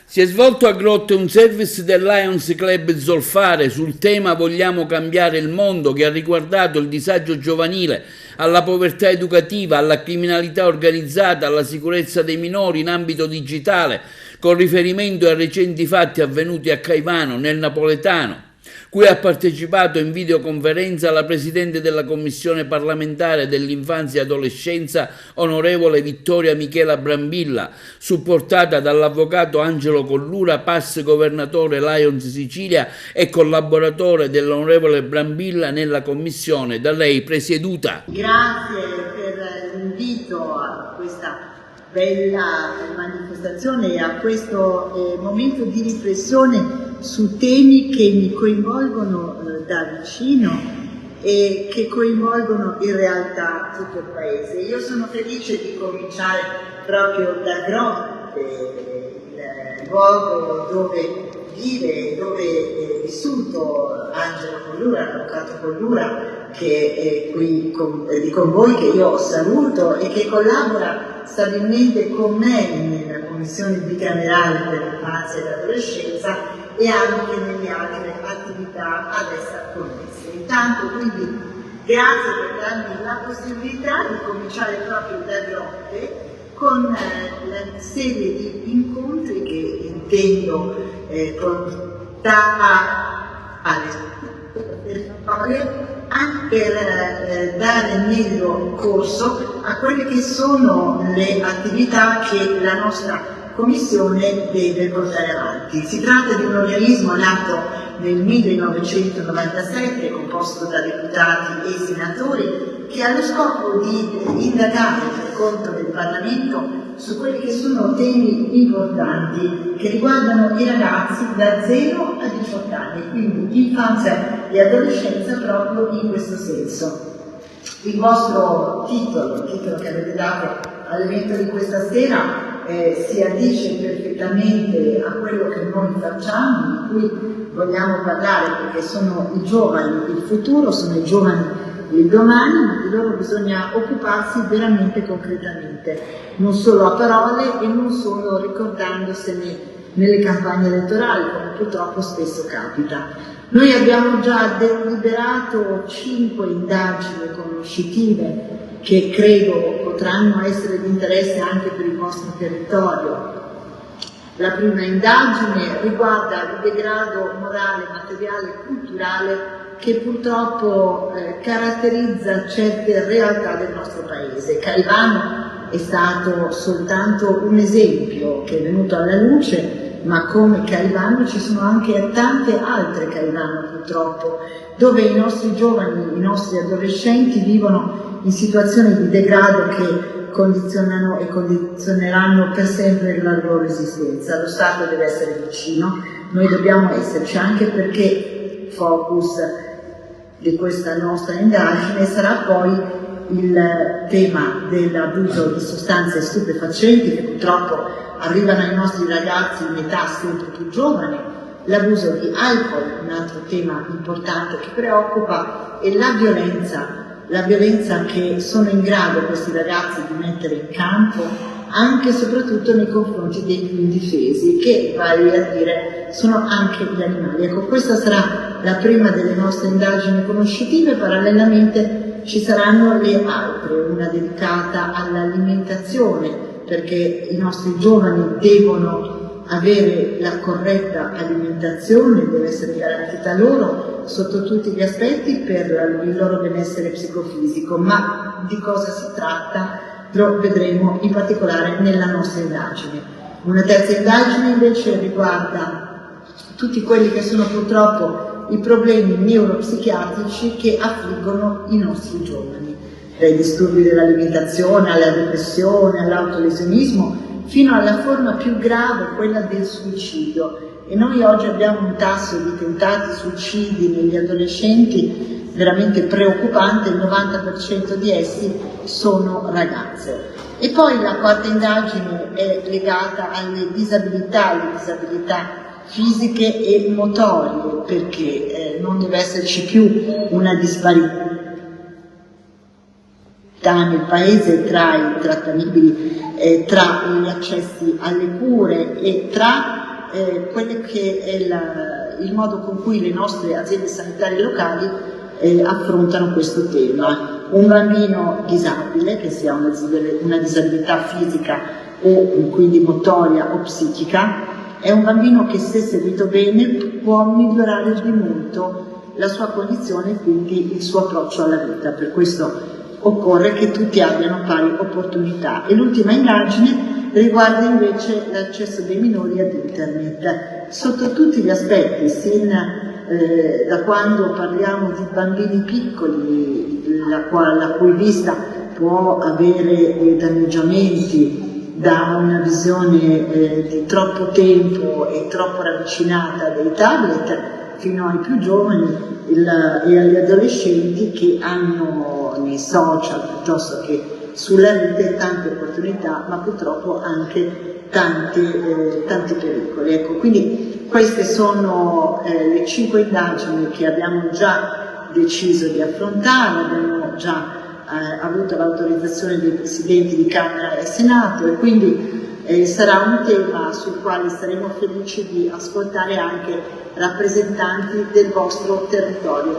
Si è svolto a Grotte un service del Lions Club Zolfare sul tema Vogliamo cambiare il mondo, che ha riguardato il disagio giovanile, alla povertà educativa, alla criminalità organizzata, alla sicurezza dei minori in ambito digitale, con riferimento a recenti fatti avvenuti a Caivano, nel napoletano, cui ha partecipato in videoconferenza la Presidente della Commissione parlamentare dell'infanzia e adolescenza, onorevole Vittoria Michela Brambilla, supportata dall'avvocato Angelo Collura, PAS governatore Lions Sicilia e collaboratore dell'onorevole Brambilla nella commissione da lei presieduta. Grazie per l'invito a questa bella manifestazione e a questo momento di riflessione su temi che mi coinvolgono da vicino e che coinvolgono in realtà tutto il Paese. Io sono felice di cominciare proprio da Grotte, il luogo dove vive, dove è vissuto Angelo Collura, l'avvocato Collura, che è qui con voi, che io saluto e che collabora stabilmente con me nella Commissione bicamerale per l'infanzia e l'adolescenza e anche nelle altre attività ad essa connesse. Intanto quindi grazie per darmi la possibilità di cominciare proprio da Grotte con la serie di incontri che intendo portare alle storie, anche per dare meglio corso a quelle che sono le attività che la nostra Commissione deve portare avanti. Si tratta di un organismo nato nel 1997, composto da deputati e senatori, che ha lo scopo di indagare per conto del Parlamento su quelli che sono temi importanti che riguardano i ragazzi da 0 a 18 anni, quindi infanzia e adolescenza proprio in questo senso. Il vostro titolo, il titolo che avete dato all'evento di questa sera, si addice perfettamente a quello che noi facciamo, di cui vogliamo parlare, perché sono i giovani il futuro, sono i giovani il domani, ma di loro bisogna occuparsi veramente concretamente, non solo a parole e non solo ricordandosene nelle campagne elettorali, come purtroppo spesso capita. Noi abbiamo già deliberato 5 indagini conoscitive che credo potranno essere di interesse anche per il vostro territorio. La prima indagine riguarda il degrado morale, materiale e culturale che purtroppo caratterizza certe realtà del nostro paese. Caivano è stato soltanto un esempio che è venuto alla luce, ma come Caivano ci sono anche tante altre Caivano purtroppo, dove i nostri giovani, i nostri adolescenti vivono in situazioni di degrado che condizionano e condizioneranno per sempre la loro esistenza. Lo Stato deve essere vicino, noi dobbiamo esserci, anche perché focus di questa nostra indagine sarà poi il tema dell'abuso di sostanze stupefacenti che purtroppo arrivano ai nostri ragazzi in età sempre più giovane, l'abuso di alcol, un altro tema importante che preoccupa, e la violenza che sono in grado questi ragazzi di mettere in campo anche e soprattutto nei confronti dei più indifesi, che vale a dire sono anche gli animali. Ecco, questa sarà la prima delle nostre indagini conoscitive. Parallelamente ci saranno le altre, una dedicata all'alimentazione, perché i nostri giovani devono avere la corretta alimentazione, deve essere garantita loro sotto tutti gli aspetti per il loro benessere psicofisico. Ma di cosa si tratta lo vedremo in particolare nella nostra indagine. Una terza indagine invece riguarda tutti quelli che sono purtroppo i problemi neuropsichiatrici che affliggono i nostri giovani, dai disturbi dell'alimentazione alla depressione, all'autolesionismo, fino alla forma più grave, quella del suicidio. E noi oggi abbiamo un tasso di tentati suicidi negli adolescenti veramente preoccupante, il 90% di essi sono ragazze. E poi la quarta indagine è legata alle disabilità fisiche e motorie, perché non deve esserci più una disparità nel paese tra i trattamenti, tra gli accessi alle cure e tra quello che è il modo con cui le nostre aziende sanitarie locali affrontano questo tema. Un bambino disabile, che sia una disabilità fisica o quindi motoria o psichica, è un bambino che, se seguito bene, può migliorare di molto la sua condizione e quindi il suo approccio alla vita. Per questo occorre che tutti abbiano pari opportunità. E l'ultima indagine riguarda invece l'accesso dei minori ad internet sotto tutti gli aspetti, sin da quando parliamo di bambini piccoli, la cui vista può avere danneggiamenti da una visione di troppo tempo e troppo ravvicinata dei tablet, fino ai più giovani e agli adolescenti che hanno nei social piuttosto che sulla rete tante opportunità, ma purtroppo anche tanti pericoli. Ecco, quindi queste sono le 5 indagini che abbiamo già deciso di affrontare, abbiamo già avuto l'autorizzazione dei Presidenti di Camera e Senato, e quindi sarà un tema sul quale saremo felici di ascoltare anche rappresentanti del vostro territorio.